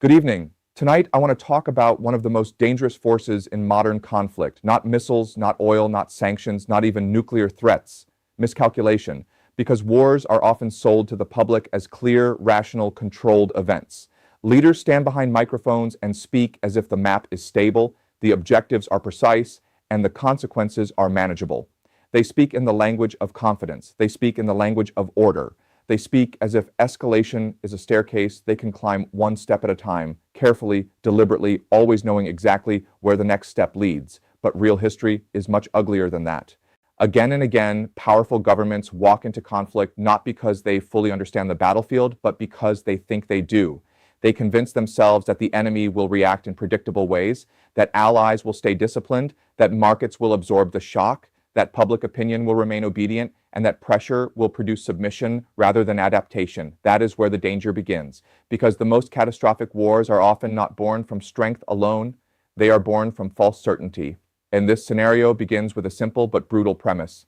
Good evening. Tonight, I want to talk about one of the most dangerous forces in modern conflict. Not missiles, not oil, not sanctions, not even nuclear threats. Miscalculation. Because wars are often sold to the public as clear, rational, controlled events. Leaders stand behind microphones and speak as if the map is stable, the objectives are precise, and the consequences are manageable. They speak in the language of confidence. They speak in the language of order. They speak as if escalation is a staircase they can climb one step at a time, carefully, deliberately, always knowing exactly where the next step leads. But real history is much uglier than that. Again and again, powerful governments walk into conflict not because they fully understand the battlefield, but because they think they do. They convince themselves that the enemy will react in predictable ways, that allies will stay disciplined, that markets will absorb the shock, that public opinion will remain obedient, and that pressure will produce submission rather than adaptation. That is where the danger begins, because the most catastrophic wars are often not born from strength alone, they are born from false certainty. And this scenario begins with a simple but brutal premise.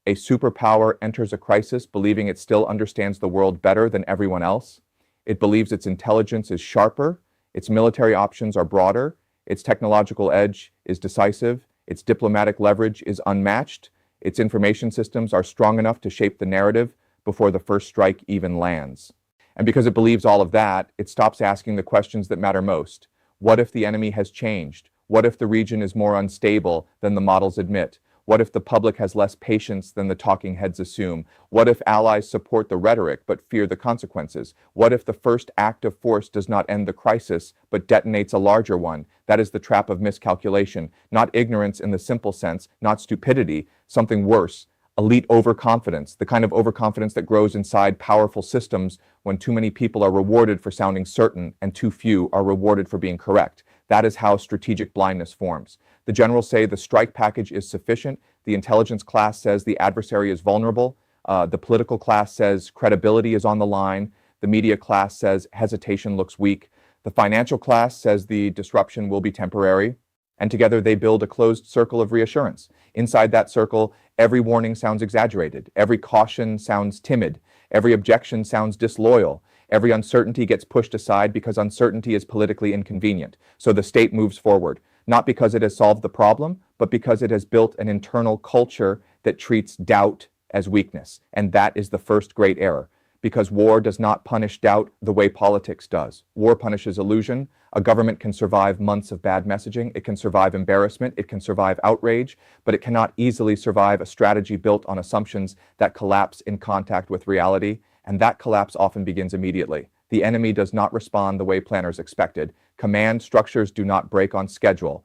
A superpower enters a crisis believing it still understands the world better than everyone else. It believes its intelligence is sharper, its military options are broader, its technological edge is decisive, its diplomatic leverage is unmatched, its information systems are strong enough to shape the narrative before the first strike even lands. And because it believes all of that, it stops asking the questions that matter most. What if the enemy has changed? What if the region is more unstable than the models admit? What if the public has less patience than the talking heads assume? What if allies support the rhetoric but fear the consequences? What if the first act of force does not end the crisis but detonates a larger one? That is the trap of miscalculation, not ignorance in the simple sense, not stupidity, something worse, elite overconfidence, the kind of overconfidence that grows inside powerful systems when too many people are rewarded for sounding certain and too few are rewarded for being correct. That is how strategic blindness forms. The generals say the strike package is sufficient. The intelligence class says the adversary is vulnerable. The political class says credibility is on the line. The media class says hesitation looks weak. The financial class says the disruption will be temporary. And together they build a closed circle of reassurance. Inside that circle, every warning sounds exaggerated. Every caution sounds timid. Every objection sounds disloyal. Every uncertainty gets pushed aside because uncertainty is politically inconvenient. So the state moves forward, not because it has solved the problem, but because it has built an internal culture that treats doubt as weakness. And that is the first great error, because war does not punish doubt the way politics does. War punishes illusion. A government can survive months of bad messaging. It can survive embarrassment. It can survive outrage, but it cannot easily survive a strategy built on assumptions that collapse in contact with reality. And that collapse often begins immediately. The enemy does not respond the way planners expected. Command structures do not break on schedule.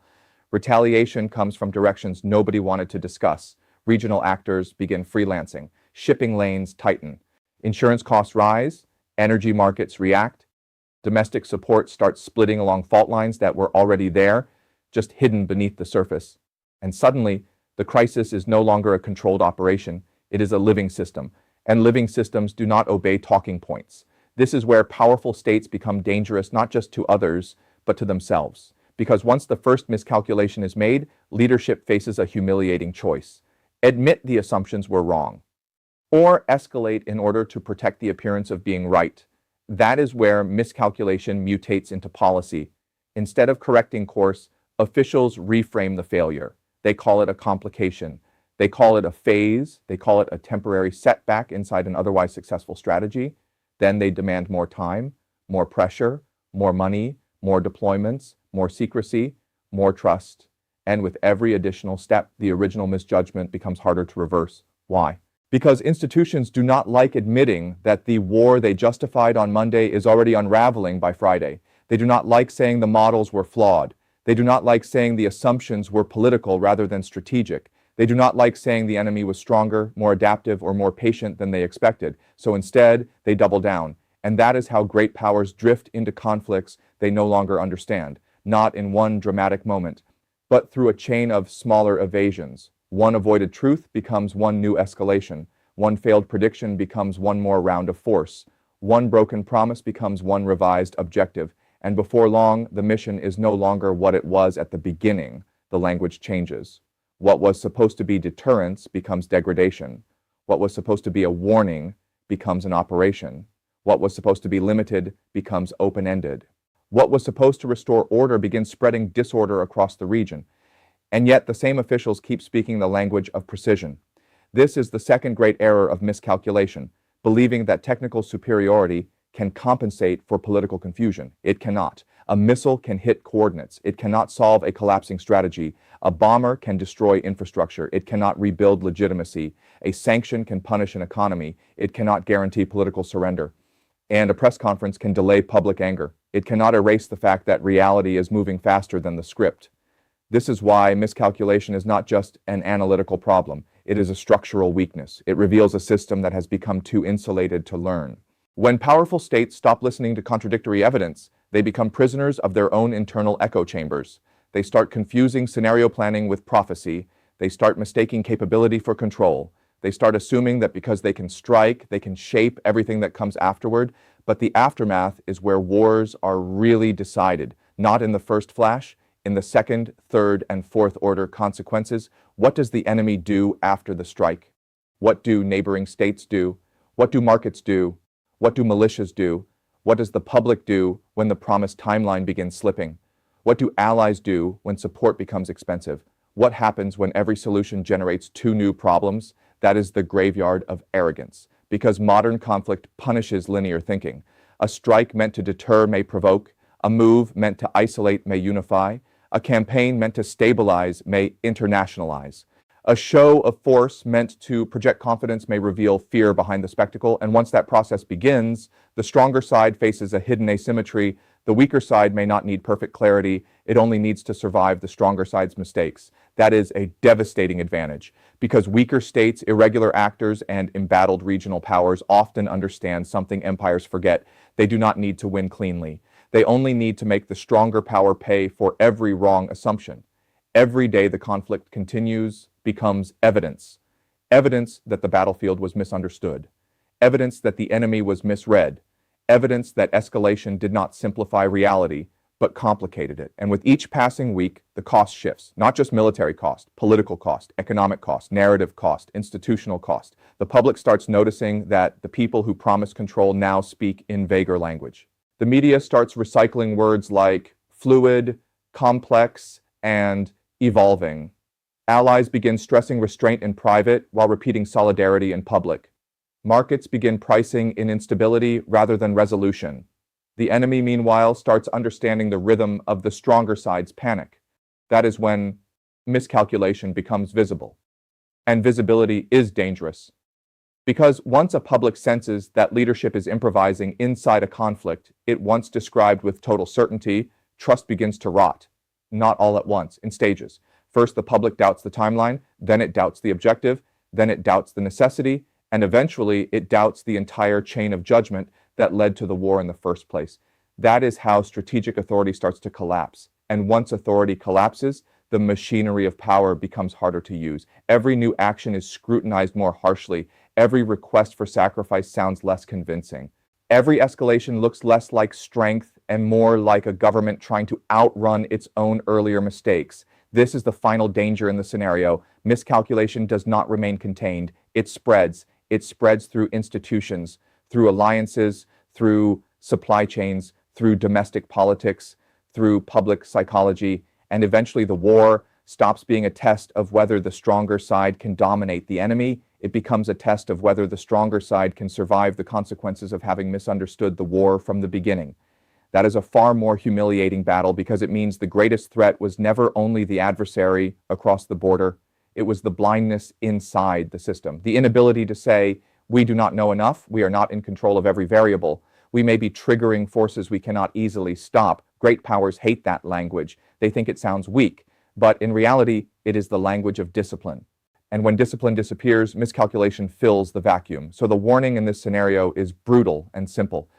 Retaliation comes from directions nobody wanted to discuss. Regional actors begin freelancing. Shipping lanes tighten. Insurance costs rise. Energy markets react. Domestic support starts splitting along fault lines that were already there, just hidden beneath the surface. And suddenly, the crisis is no longer a controlled operation. It is a living system. And living systems do not obey talking points. This is where powerful states become dangerous not just to others, but to themselves. Because once the first miscalculation is made, leadership faces a humiliating choice. Admit the assumptions were wrong, or escalate in order to protect the appearance of being right. That is where miscalculation mutates into policy. Instead of correcting course, officials reframe the failure. They call it a complication. They call it a phase. They call it a temporary setback inside an otherwise successful strategy. Then they demand more time, more pressure, more money, more deployments, more secrecy, more trust. And with every additional step, the original misjudgment becomes harder to reverse. Why? Because institutions do not like admitting that the war they justified on Monday is already unraveling by Friday. They do not like saying the models were flawed. They do not like saying the assumptions were political rather than strategic. They do not like saying the enemy was stronger, more adaptive, or more patient than they expected. So instead, they double down. And that is how great powers drift into conflicts they no longer understand, not in one dramatic moment, but through a chain of smaller evasions. One avoided truth becomes one new escalation. One failed prediction becomes one more round of force. One broken promise becomes one revised objective. And before long, the mission is no longer what it was at the beginning. The language changes. What was supposed to be deterrence becomes degradation. What was supposed to be a warning becomes an operation. What was supposed to be limited becomes open-ended. What was supposed to restore order begins spreading disorder across the region. And yet the same officials keep speaking the language of precision. This is the second great error of miscalculation, believing that technical superiority can compensate for political confusion. It cannot. A missile can hit coordinates. It cannot solve a collapsing strategy. A bomber can destroy infrastructure. It cannot rebuild legitimacy. A sanction can punish an economy. It cannot guarantee political surrender. And a press conference can delay public anger. It cannot erase the fact that reality is moving faster than the script. This is why miscalculation is not just an analytical problem. It is a structural weakness. It reveals a system that has become too insulated to learn. When powerful states stop listening to contradictory evidence, they become prisoners of their own internal echo chambers. They start confusing scenario planning with prophecy. They start mistaking capability for control. They start assuming that because they can strike, they can shape everything that comes afterward. But the aftermath is where wars are really decided, not in the first flash, in the second, third, and fourth order consequences. What does the enemy do after the strike? What do neighboring states do? What do markets do? What do militias do? What does the public do when the promised timeline begins slipping? What do allies do when support becomes expensive? What happens when every solution generates two new problems? That is the graveyard of arrogance, because modern conflict punishes linear thinking. A strike meant to deter may provoke. A move meant to isolate may unify. A campaign meant to stabilize may internationalize. A show of force meant to project confidence may reveal fear behind the spectacle, and once that process begins, the stronger side faces a hidden asymmetry. The weaker side may not need perfect clarity. It only needs to survive the stronger side's mistakes. That is a devastating advantage, because weaker states, irregular actors, and embattled regional powers often understand something empires forget. They do not need to win cleanly. They only need to make the stronger power pay for every wrong assumption. Every day the conflict continues becomes evidence. Evidence that the battlefield was misunderstood. Evidence that the enemy was misread. Evidence that escalation did not simplify reality, but complicated it. And with each passing week, the cost shifts. Not just military cost, political cost, economic cost, narrative cost, institutional cost. The public starts noticing that the people who promise control now speak in vaguer language. The media starts recycling words like fluid, complex, and evolving. Allies begin stressing restraint in private while repeating solidarity in public. Markets begin pricing in instability rather than resolution. The enemy, meanwhile, starts understanding the rhythm of the stronger side's panic. That is when miscalculation becomes visible. And visibility is dangerous. Because once a public senses that leadership is improvising inside a conflict it once described with total certainty, trust begins to rot. Not all at once, in stages. First, the public doubts the timeline, then it doubts the objective, then it doubts the necessity, and eventually it doubts the entire chain of judgment that led to the war in the first place. That is how strategic authority starts to collapse. And once authority collapses, the machinery of power becomes harder to use. Every new action is scrutinized more harshly. Every request for sacrifice sounds less convincing. Every escalation looks less like strength and more like a government trying to outrun its own earlier mistakes. This is the final danger in the scenario. Miscalculation does not remain contained. It spreads. It spreads through institutions, through alliances, through supply chains, through domestic politics, through public psychology, and eventually the war stops being a test of whether the stronger side can dominate the enemy. It becomes a test of whether the stronger side can survive the consequences of having misunderstood the war from the beginning. That is a far more humiliating battle because it means the greatest threat was never only the adversary across the border, it was the blindness inside the system. The inability to say, we do not know enough, we are not in control of every variable. We may be triggering forces we cannot easily stop. Great powers hate that language. They think it sounds weak. But in reality, it is the language of discipline. And when discipline disappears, miscalculation fills the vacuum. So the warning in this scenario is brutal and simple.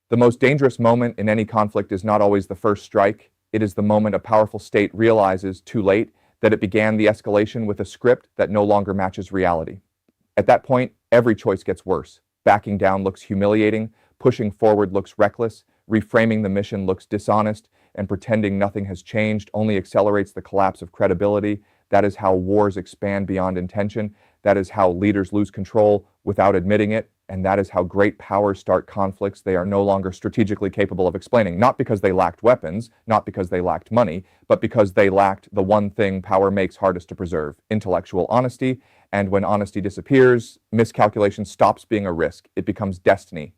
The most dangerous moment in any conflict is not always the first strike. It is the moment a powerful state realizes too late that it began the escalation with a script that no longer matches reality. At that point, every choice gets worse. Backing down looks humiliating, pushing forward looks reckless, reframing the mission looks dishonest, and pretending nothing has changed only accelerates the collapse of credibility. That is how wars expand beyond intention. That is how leaders lose control without admitting it, And that is how great powers start conflicts they are no longer strategically capable of explaining, not because they lacked weapons, not because they lacked money, but because they lacked the one thing power makes hardest to preserve: intellectual honesty. And when honesty disappears, miscalculation stops being a risk. It becomes destiny.